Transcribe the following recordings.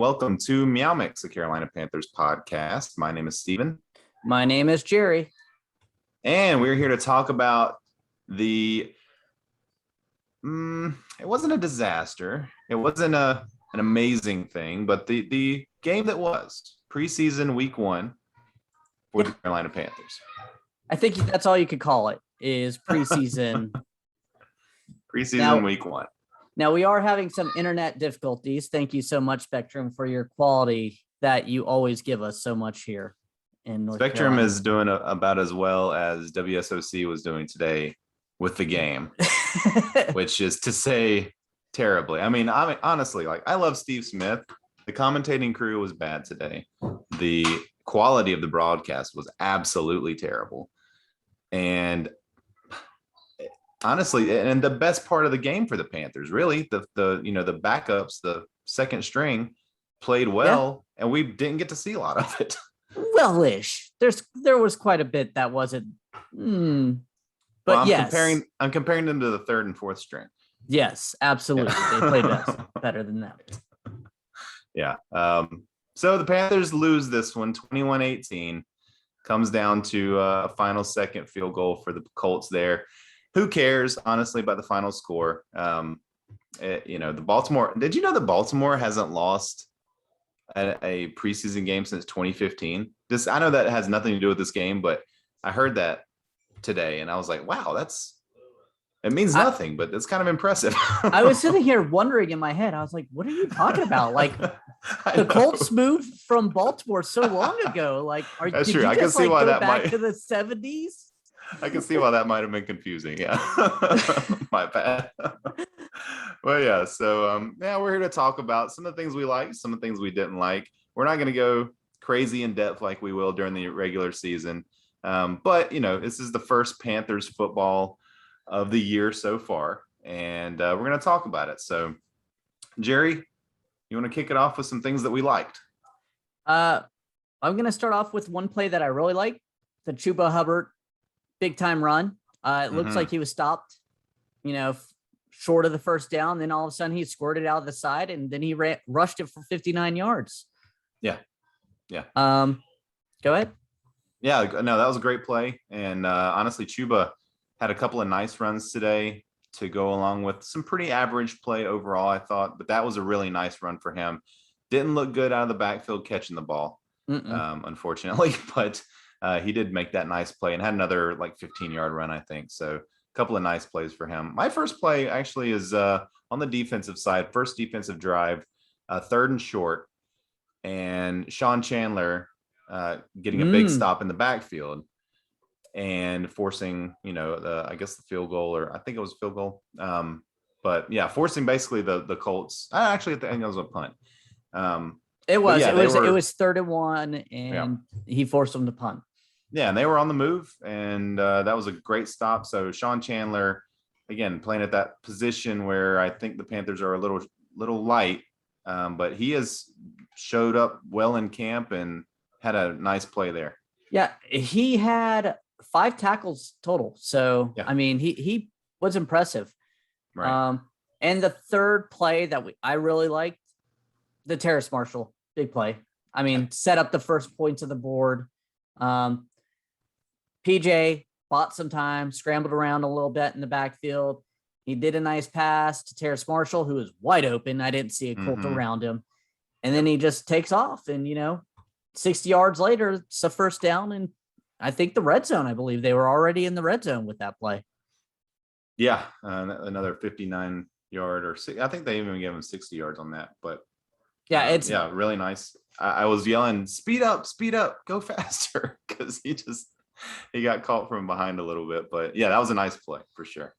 welcome to MeowMix, the Carolina Panthers podcast. My name is Steven. My name is Jerry. And we're here to talk about it wasn't a disaster. It wasn't an amazing thing, but the game that was preseason week 1 for the Carolina Panthers. I think that's all you could call it, is preseason. Preseason week 1. Now, we are having some internet difficulties. Thank you so much, Spectrum, for your quality that you always give us so much here in North Spectrum Carolina. is doing about as well as WSOC was doing today with the game, which is to say terribly. I mean, honestly, I love Steve Smith. The commentating crew was bad today. The quality of the broadcast was absolutely terrible. And honestly, and the best part of the game for the Panthers, really, the backups, the second string played well, and we didn't get to see a lot of it. Well-ish. There was quite a bit that wasn't. But yes, I'm comparing them to the third and fourth string. Yes, absolutely. They played better than that. Yeah. So the Panthers lose this one, 21-18. Comes down to a final second field goal for the Colts there. Who cares, honestly, about the final score? The Baltimore. Did you know that Baltimore hasn't lost a preseason game since 2015? I know that has nothing to do with this game, but I heard that today, and I was like, wow, it means nothing, but it's kind of impressive. I was sitting here wondering in my head, I was like, what are you talking about? Like, the Colts moved from Baltimore so long ago. Like, that's true. I can see why that might to the 70s. I can see why that might have been confusing. Yeah. My bad. Well, yeah. So, we're here to talk about some of the things we liked, some of the things we didn't like. We're not going to go crazy in depth like we will during the regular season. But, this is the first Panthers football of the year so far, and we're going to talk about it. So, Jerry, you want to kick it off with some things that we liked? I'm going to start off with one play that I really liked, the Chuba Hubbard big time run. It looks like he was stopped, short of the first down. Then all of a sudden he squirted out of the side, and then he rushed it for 59 yards. Yeah. Go ahead. Yeah, no, that was a great play. And honestly, Chuba had a couple of nice runs today to go along with some pretty average play overall, I thought. But that was a really nice run for him. Didn't look good out of the backfield catching the ball, unfortunately. But he did make that nice play and had another 15-yard run, I think. So a couple of nice plays for him. My first play actually is on the defensive side, first defensive drive, third and short. And Sean Chandler getting a big stop in the backfield and forcing, the field goal, or I think it was a field goal. But yeah, forcing basically the Colts. Actually, I think it was a punt. It was 3rd and 1, and he forced them to punt. Yeah, and they were on the move, and that was a great stop. So Sean Chandler, again, playing at that position where I think the Panthers are a little light, but he has showed up well in camp and had a nice play there. Yeah, he had 5 tackles total. So, I mean, he was impressive. Right. And the third play that I really liked, the Terrace Marshall, big play. I mean, set up the first points of the board. PJ bought some time, scrambled around a little bit in the backfield. He did a nice pass to Terrace Marshall, who was wide open. I didn't see a Colt around him. And then he just takes off, and, 60 yards later, it's a first down, and I think the red zone, I believe they were already in the red zone with that play. Yeah, another 59-yard or I think they even gave him 60 yards on that. But yeah, really nice. I was yelling, speed up, go faster, because he got caught from behind a little bit. But yeah, that was a nice play for sure.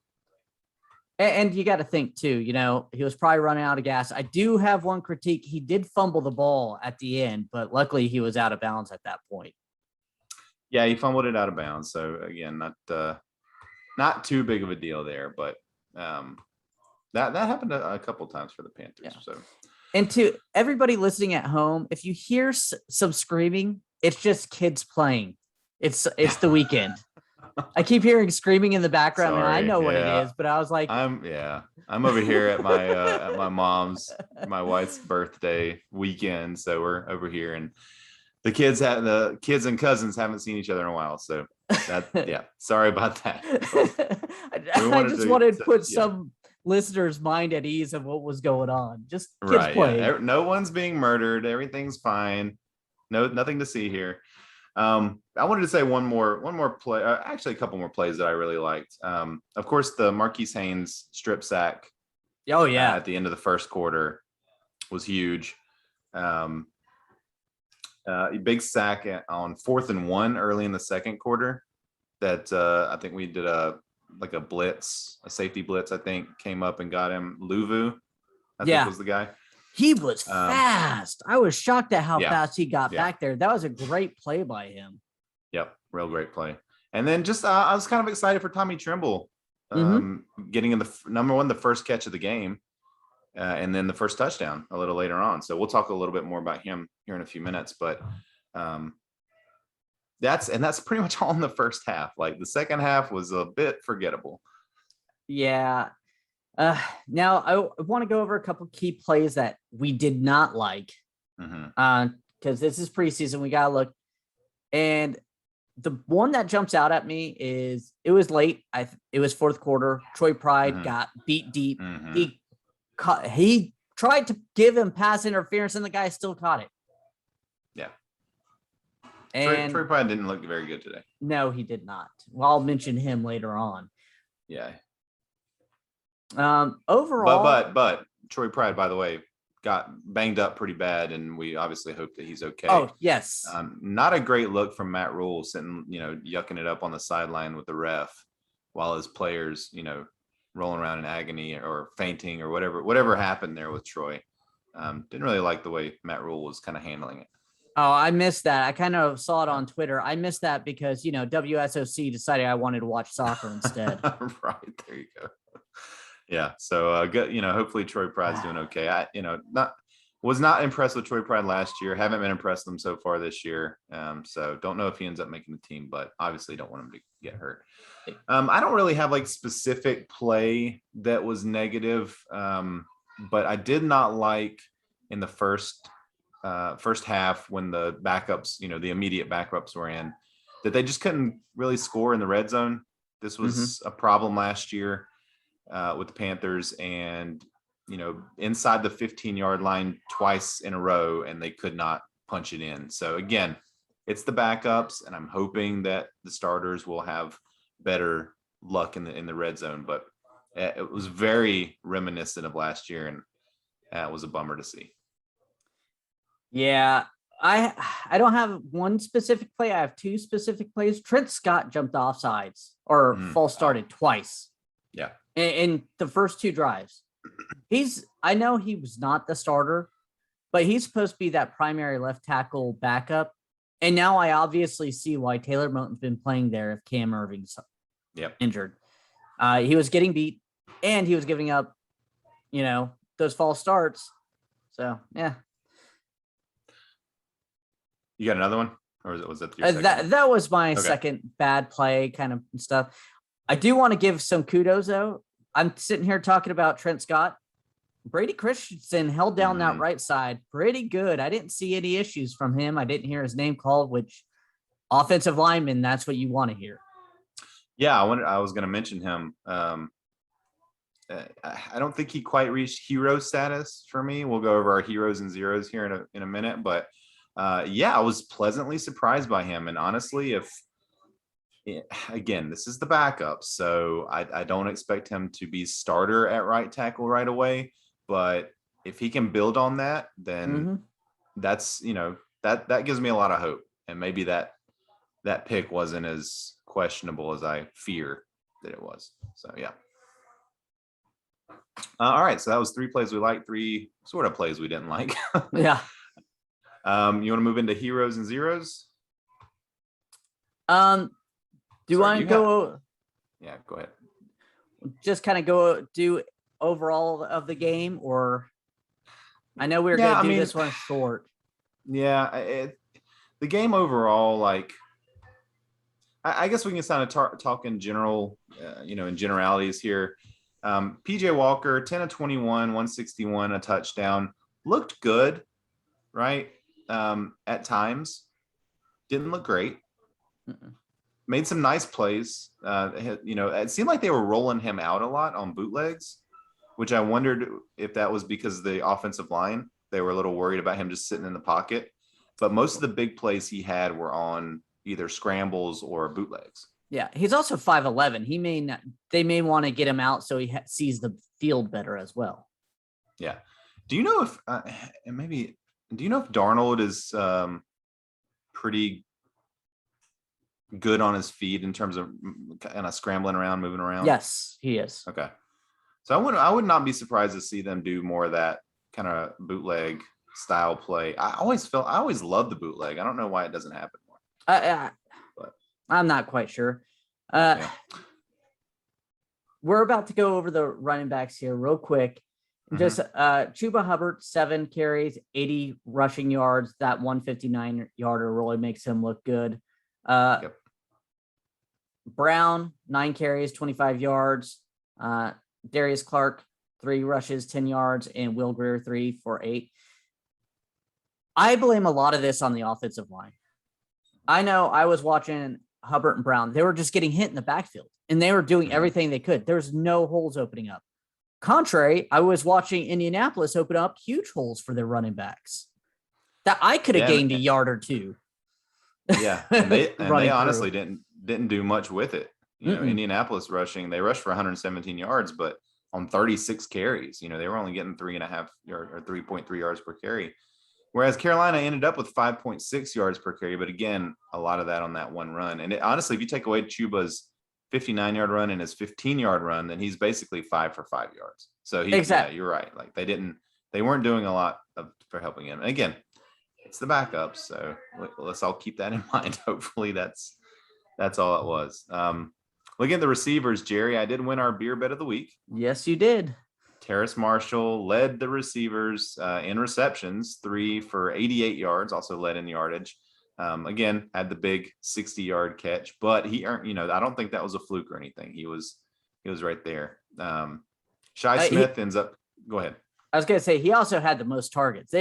And you got to think too, he was probably running out of gas. I do have one critique. He did fumble the ball at the end, but luckily he was out of bounds at that point. Yeah, he fumbled it out of bounds. So again, not too big of a deal there, but that happened a couple times for the Panthers. Yeah. So, and to everybody listening at home, if you hear some screaming, it's just kids playing. It's the weekend. I keep hearing screaming in the background, and I know what it is, but I was like, I'm over here at my my wife's birthday weekend, so we're over here, and the kids and cousins haven't seen each other in a while, so yeah. Sorry about that. I just wanted to put some listeners' mind at ease of what was going on. Just kids playing. Yeah. No one's being murdered. Everything's fine. Nothing to see here. I wanted to say one more play, actually a couple more plays that I really liked. Of course, the Marquise Haynes strip sack. Oh yeah, at the end of the first quarter was huge. Big sack on 4th and 1 early in the second quarter. That I think we did a blitz, a safety blitz. I think came up and got him. Luvu, I think was the guy. He was fast. I was shocked at how fast he got back there. That was a great play by him. Yep, real great play. And then just I was kind of excited for Tommy Tremble getting in the first catch of the game, and then the first touchdown a little later on. So we'll talk a little bit more about him here in a few minutes. But that's pretty much all in the first half. Like the second half was a bit forgettable. Yeah. Now I want to go over a couple key plays that we did not like, because this is preseason. We gotta look, and the one that jumps out at me is it was late. It was fourth quarter. Troy Pride got beat deep. He tried to give him pass interference, and the guy still caught it. Yeah, and Troy Pride didn't look very good today. No, he did not. Well, I'll mention him later on. Yeah. Overall, but Troy Pride, by the way, got banged up pretty bad, and we obviously hope that he's okay. Oh yes. Not a great look from Matt Rule sitting, yucking it up on the sideline with the ref while his players, rolling around in agony or fainting or whatever happened there with Troy. Didn't really like the way Matt Rule was kind of handling it. Oh, I missed that. I kind of saw it on Twitter. I missed that because, WSOC decided I wanted to watch soccer instead. Right. There you go. Yeah. So, hopefully Troy Pride's doing okay. I was not impressed with Troy Pride last year. Haven't been impressed with him so far this year. So don't know if he ends up making the team, but obviously don't want him to get hurt. I don't really have specific play that was negative. But I did not like in the first half when the backups, the immediate backups were in, that they just couldn't really score in the red zone. This was a problem last year with the Panthers, and inside the 15-yard line twice in a row, and they could not punch it in. So again, it's the backups, and I'm hoping that the starters will have better luck in the red zone. But it was very reminiscent of last year, and it was a bummer to see. Yeah, I don't have one specific play. I have two specific plays. Trent Scott jumped off sides or false started twice. Yeah. In the first two drives. I know he was not the starter, but he's supposed to be that primary left tackle backup. And now I obviously see why Taylor Moton's been playing there if Cam Irving's injured. He was getting beat, and he was giving up, those false starts. So, yeah. You got another one? Or was that your second? That was my second bad play kind of stuff. I do want to give some kudos, though. I'm sitting here talking about Trent Scott. Brady Christensen held down that right side pretty good. I didn't see any issues from him. I didn't hear his name called, which offensive lineman, that's what you want to hear. Yeah, I was going to mention him. I don't think he quite reached hero status for me. We'll go over our heroes and zeros here in a minute, but I was pleasantly surprised by him. And honestly, again, this is the backup, so I don't expect him to be starter at right tackle right away. But if he can build on that, then that's, that gives me a lot of hope. And maybe that pick wasn't as questionable as I fear that it was. So, yeah. All right. So that was 3 plays we liked, 3 sort of plays we didn't like. Yeah. You want to move into heroes and zeros? Do I go? Yeah, go ahead. Just kind of go do overall of the game, or I know we're going to do this one short. Yeah, the game overall, I guess we can kind of talk in general, in generalities here. PJ Walker, 10 of 21, 161, a touchdown. Looked good, right? At times. Didn't look great. Mm-mm. Made some nice plays. It seemed like they were rolling him out a lot on bootlegs, which I wondered if that was because of the offensive line. They were a little worried about him just sitting in the pocket. But most of the big plays he had were on either scrambles or bootlegs. Yeah, he's also 5'11". They may want to get him out so he sees the field better as well. Yeah. Do you know if Darnold is pretty good on his feet in terms of kind of scrambling around, moving around? Yes, he is. Okay. So I would not be surprised to see them do more of that kind of bootleg style play. I always love the bootleg. I don't know why it doesn't happen more. But I'm not quite sure. yeah. We're about to go over the running backs here real quick. Just Chuba Hubbard, 7 carries, 80 rushing yards. That 159-yarder really makes him look good. Yep. Brown, 9 carries, 25 yards. Darius Clark, 3 rushes, 10 yards, and Will Grier, 3 for 8. I blame a lot of this on the offensive line. I know I was watching Hubbard and Brown. They were just getting hit in the backfield, and they were doing everything they could. There's no holes opening up. Contrary, I was watching Indianapolis open up huge holes for their running backs that I could have gained a yard or two. Yeah, and they honestly didn't do much with it. Indianapolis they rushed for 117 yards, but on 36 carries, they were only getting 3.5 yards or 3.3 yards per carry. Whereas Carolina ended up with 5.6 yards per carry, but again, a lot of that on that one run. And honestly, if you take away Chuba's 59-yard run and his 15-yard run, then he's basically 5 for 5 yards. So exactly. Yeah, you're right. Like they weren't doing a lot for helping him. And again, it's the backups, so let's all keep that in mind. Hopefully that's all it was. Looking at the receivers, Jerry, I did win our beer bet of the week. Yes, you did. Terrace Marshall led the receivers in receptions, 3 for 88 yards, also led in yardage. Again, had the big 60-yard catch, but he earned, I don't think that was a fluke or anything. He was right there. Shi Smith ends up, go ahead. I was going to say, he also had the most targets.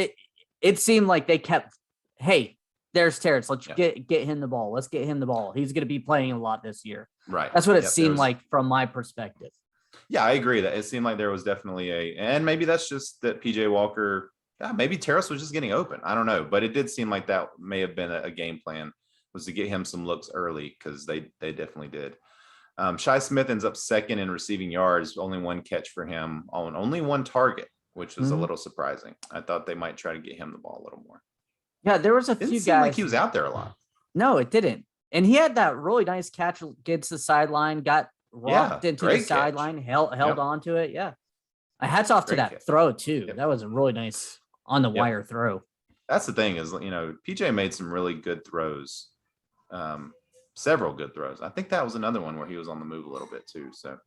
It seemed like they kept, hey, there's Terrace. Let's get him the ball. Let's get him the ball. He's going to be playing a lot this year. Right. That's what it seemed like from my perspective. Yeah, I agree that it seemed like there was definitely and maybe that's just that PJ Walker, maybe Terrace was just getting open. I don't know, but it did seem like that may have been a game plan, was to get him some looks early, because they definitely did. Shi Smith ends up second in receiving yards, only 1 catch for him on only 1 target, which was a little surprising. I thought they might try to get him the ball a little more. Yeah, there was a few guys. Like he was out there a lot. No, it didn't. And he had that really nice catch against the sideline, got rocked into the sideline, held on to it. Yeah. Hats off to that throw too. Yep. That was a really nice on the wire throw. That's the thing is, PJ made some really good throws. Several good throws. I think that was another one where he was on the move a little bit too. So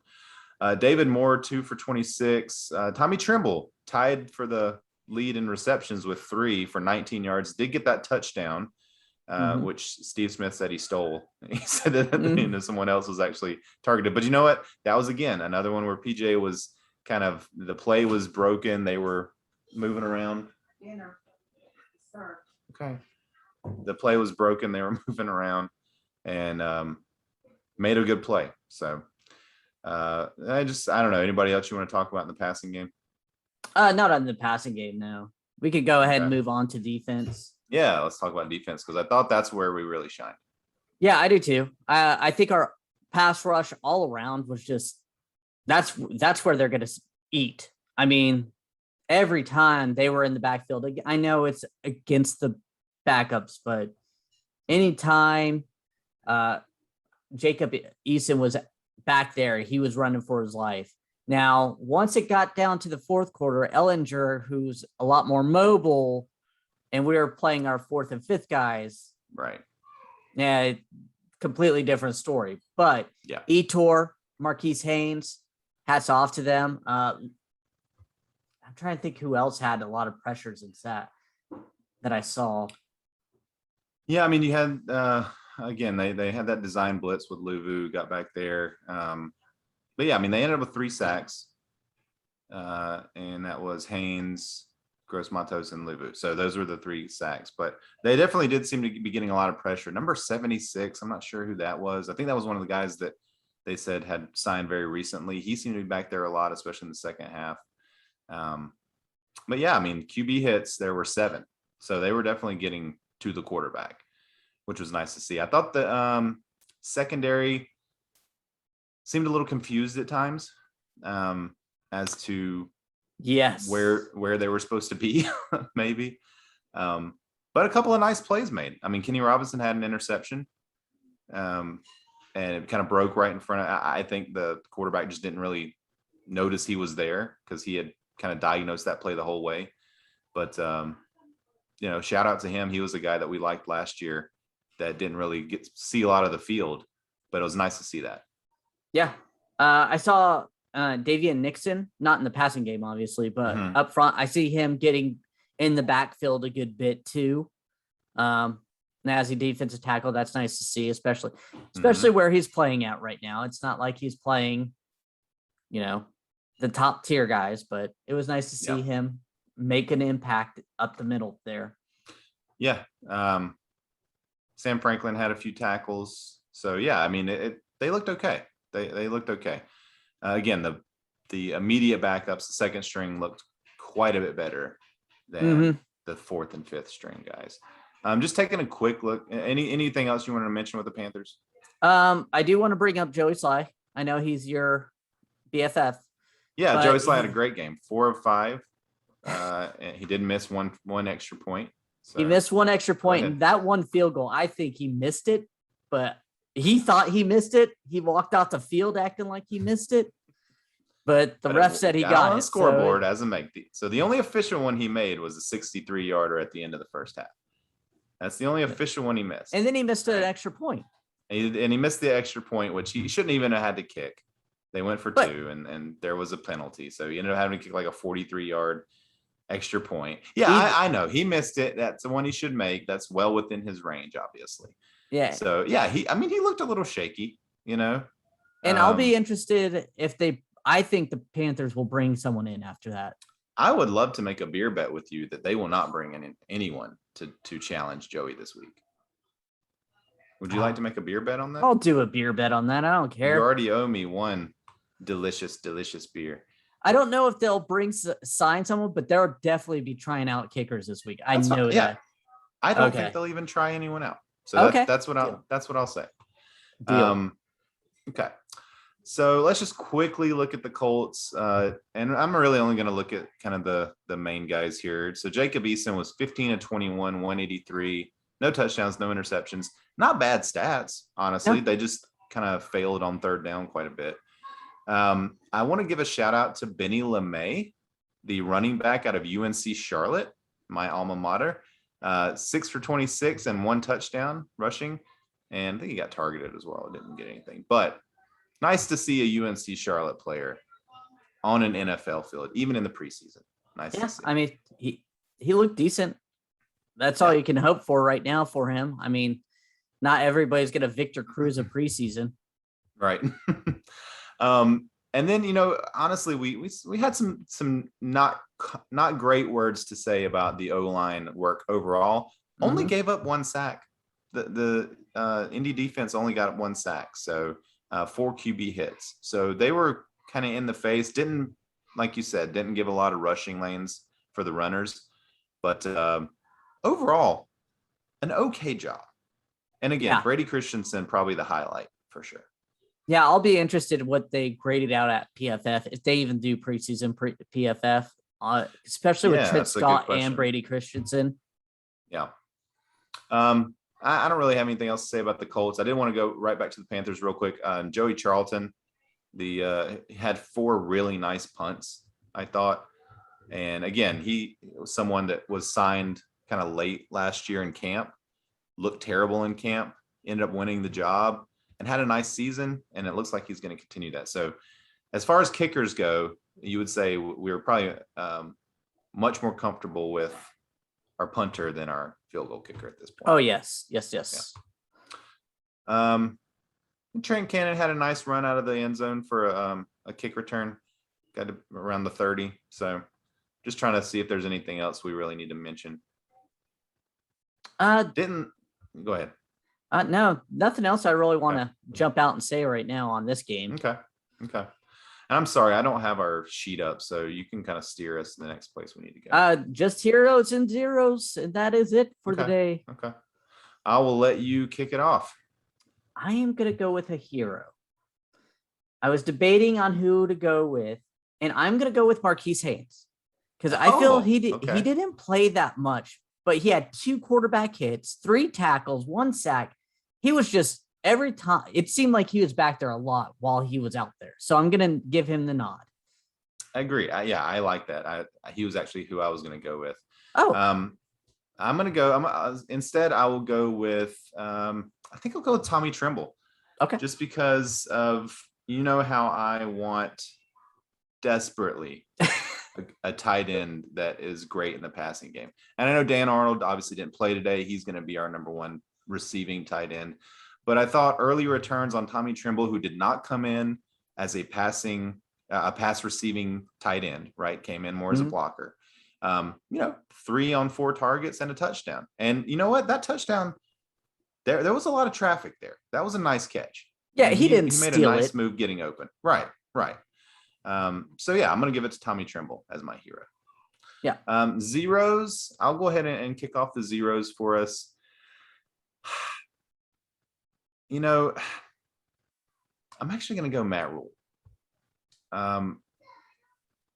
David Moore, 2 for 26. Tommy Trimble tied for the lead in receptions with 3 for 19 yards. Did get that touchdown, which Steve Smith said he stole. He said that someone else was actually targeted. But you know what? That was, again, another one where PJ was kind of, the play was broken. They were moving around. Okay. The play was broken. They were moving around and made a good play. So I don't know. Anybody else you want to talk about in the passing game? Not on the passing game, no. We could go ahead and move on to defense. Yeah, let's talk about defense, because I thought that's where we really shined. Yeah, I do too. I think our pass rush all around was just that's where they're going to eat. I mean, every time they were in the backfield, I know it's against the backups, but anytime Jacob Eason was back there, he was running for his life. Now, once it got down to the fourth quarter, Ellinger, who's a lot more mobile, and we were playing our 4th and 5th guys. Right. Yeah, completely different story. But Etor, Marquise Haynes, hats off to them. I'm trying to think who else had a lot of pressures in that I saw. Yeah, I mean, you had, again, they had that design blitz with Luvu, got back there. but yeah, I mean, they ended up with 3 sacks. And that was Haynes, Gross Matos, and Luvu. So those were the 3 sacks, but they definitely did seem to be getting a lot of pressure. Number 76, I'm not sure who that was. I think that was one of the guys that they said had signed very recently. He seemed to be back there a lot, especially in the second half. But yeah, I mean, QB hits, there were 7. So they were definitely getting to the quarterback, which was nice to see. I thought the secondary seemed a little confused at times as to where they were supposed to be, maybe. But a couple of nice plays made. I mean, Kenny Robinson had an interception, and it kind of broke right in front of. I think the quarterback just didn't really notice he was there because he had kind of diagnosed that play the whole way. But shout out to him. He was a guy that we liked last year that didn't really see a lot of the field, but it was nice to see that. Yeah, I saw Davian Nixon, not in the passing game, obviously, but up front, I see him getting in the backfield a good bit too. As a defensive tackle, that's nice to see, especially where he's playing at right now. It's not like he's playing, the top tier guys, but it was nice to see him make an impact up the middle there. Yeah. Sam Franklin had a few tackles. So yeah, I mean, they looked okay. They looked okay. Again, the immediate backups, the second string looked quite a bit better than the 4th and 5th string guys. Just taking a quick look. Anything else you want to mention with the Panthers? I do want to bring up Joey Sly. I know he's your BFF. Yeah, Joey Sly had a great game. 4 of 5. And he did miss one extra point. So he missed one extra point, and that one field goal, I think he missed it, but he thought he missed it. He walked off the field acting like he missed it, but the ref said he got on it. The scoreboard as a make. So the only official one he made was a 63-yarder at the end of the first half. That's the only official one he missed. And then he missed an extra point. And he missed the extra point, which he shouldn't even have had to kick. They went for 2, and there was a penalty. So he ended up having to kick like a 43-yard extra point. Yeah, I know. He missed it. That's the one he should make. That's well within his range, obviously. Yeah. So, yeah, he looked a little shaky, And I'll be interested if I think the Panthers will bring someone in after that. I would love to make a beer bet with you that they will not bring in anyone to challenge Joey this week. Would you like to make a beer bet on that? I'll do a beer bet on that. I don't care. You already owe me one delicious beer. I don't know if they'll sign someone, but they'll definitely be trying out kickers this week. I know that. I don't think they'll even try anyone out. So that's what I'll say. Okay. So let's just quickly look at the Colts. And I'm really only going to look at kind of the main guys here. So Jacob Eason was 15 of 21, 183, no touchdowns, no interceptions. Not bad stats, honestly. They just kind of failed on third down quite a bit. I want to give a shout out to Benny LeMay, the running back out of UNC Charlotte, my alma mater. 6 for 26 and 1 touchdown rushing. And I think he got targeted as well. Didn't get anything. But nice to see a UNC Charlotte player on an NFL field, even in the preseason. Nice to see. I mean, he looked decent. That's all you can hope for right now for him. I mean, not everybody's going to Victor Cruz a preseason. Right. And then, honestly, we had some not great words to say about the O-line work overall. Only gave up 1 sack. The Indy defense only got 1 sack. So 4 QB hits. So they were kind of in the face. Didn't, like you said, didn't give a lot of rushing lanes for the runners. But overall, an okay job. And again, Brady Christensen, probably the highlight for sure. Yeah, I'll be interested in what they graded out at PFF, if they even do preseason PFF, especially with Trent Scott and Brady Christensen. Yeah. I don't really have anything else to say about the Colts. I did want to go right back to the Panthers real quick. Joey Charlton, had 4 really nice punts, I thought. And again, he was someone that was signed kind of late last year in camp, looked terrible in camp, ended up winning the job, and had a nice season, and it looks like he's going to continue that. So as far as kickers go, you would say we were probably much more comfortable with our punter than our field goal kicker at this point. Oh, yes. Yeah. Trent Cannon had a nice run out of the end zone for a kick return, got to around the 30. So just trying to see if there's anything else we really need to mention. Didn't go ahead. No, nothing else I really want to jump out and say right now on this game. Okay. And I'm sorry, I don't have our sheet up, so you can kind of steer us to the next place we need to go. Just heroes and zeros, and that is it for the day. Okay. I will let you kick it off. I am going to go with a hero. I was debating on who to go with, and I'm going to go with Marquise Haynes because I feel he didn't play that much, but he had 2 quarterback hits, 3 tackles, 1 sack. He was just every time it seemed like he was back there a lot while he was out there. So I'm going to give him the nod. I agree. I like that. He was actually who I was going to go with. I'm going to go. Instead, I will go with. I think I'll go with Tommy Tremble. Okay. Just because of how I want desperately a tight end that is great in the passing game, and I know Dan Arnold obviously didn't play today. He's going to be our number 1 receiving tight end, but I thought early returns on Tommy Tremble, who did not come in as a pass receiving tight end, right? Came in more as a blocker. 3 on 4 targets and a touchdown. And you know what? That touchdown, there was a lot of traffic there. That was a nice catch. Yeah, he made a nice move getting open. Right. So yeah, I'm going to give it to Tommy Tremble as my hero. Yeah. Zeros. I'll go ahead and kick off the zeros for us. I'm actually going to go Matt Rule.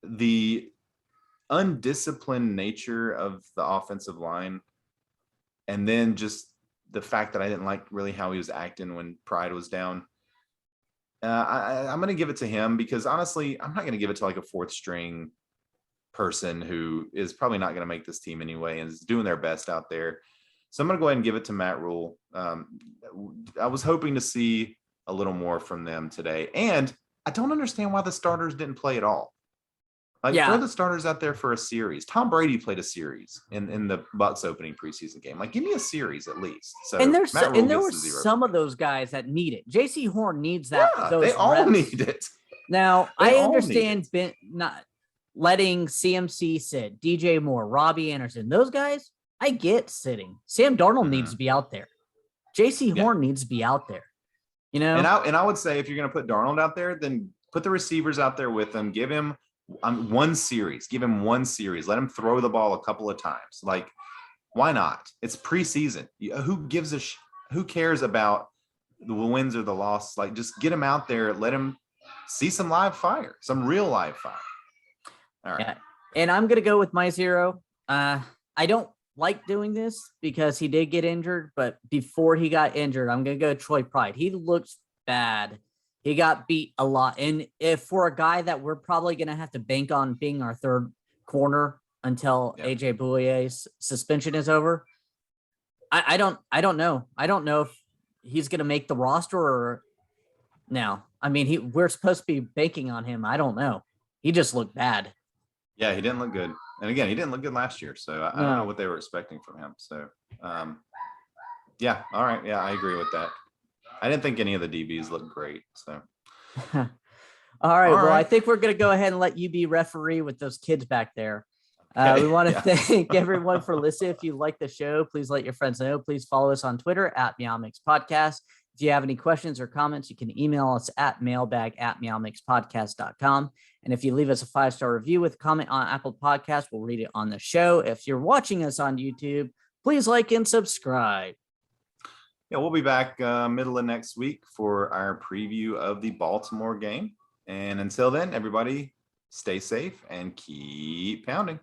The undisciplined nature of the offensive line, and then just the fact that I didn't like really how he was acting when Pride was down. I'm going to give it to him because honestly, I'm not going to give it to like a 4th string person who is probably not going to make this team anyway and is doing their best out there. So I'm going to go ahead and give it to Matt Rule. I was hoping to see a little more from them today, and I don't understand why the starters didn't play at all. Throw the starters out there for a series. Tom Brady played a series in the Bucs opening preseason game. Give me a series at least. So and there were some of those guys that need it. J.C. Horn needs that. Yeah, they all need it. Now I understand not letting CMC sit, DJ Moore, Robbie Anderson, those guys. I get sitting. Sam Darnold needs to be out there. J.C. Horn needs to be out there. And I would say if you're going to put Darnold out there, then put the receivers out there with him. Give him 1 series. Give him 1 series. Let him throw the ball a couple of times. Why not? It's preseason. Who cares about the wins or the loss? Just get him out there. Let him see some live fire, some real live fire. All right. Yeah. And I'm gonna go with my zero. I don't like doing this because he did get injured, but before he got injured, I'm gonna go Troy Pride. He looks bad. He got beat a lot. And if for a guy that we're probably going to have to bank on being our 3rd corner until AJ Bouye's suspension is over, I don't know. I don't know if he's going to make the roster or now. I mean, we're supposed to be banking on him. I don't know. He just looked bad. Yeah, he didn't look good. And again, he didn't look good last year. So I don't know what they were expecting from him. So, yeah. All right. Yeah, I agree with that. I didn't think any of the DBs looked great. So, all right. Well, I think we're going to go ahead and let you be referee with those kids back there. Okay. We want to thank everyone for listening. If you like the show, please let your friends know. Please follow us on Twitter at MeowMix Podcast. If you have any questions or comments, you can email us at mailbag@meowmixpodcast.com. And if you leave us a 5-star review with a comment on Apple Podcasts, we'll read it on the show. If you're watching us on YouTube, please like and subscribe. Yeah, we'll be back middle of next week for our preview of the Baltimore game. And until then, everybody stay safe and keep pounding.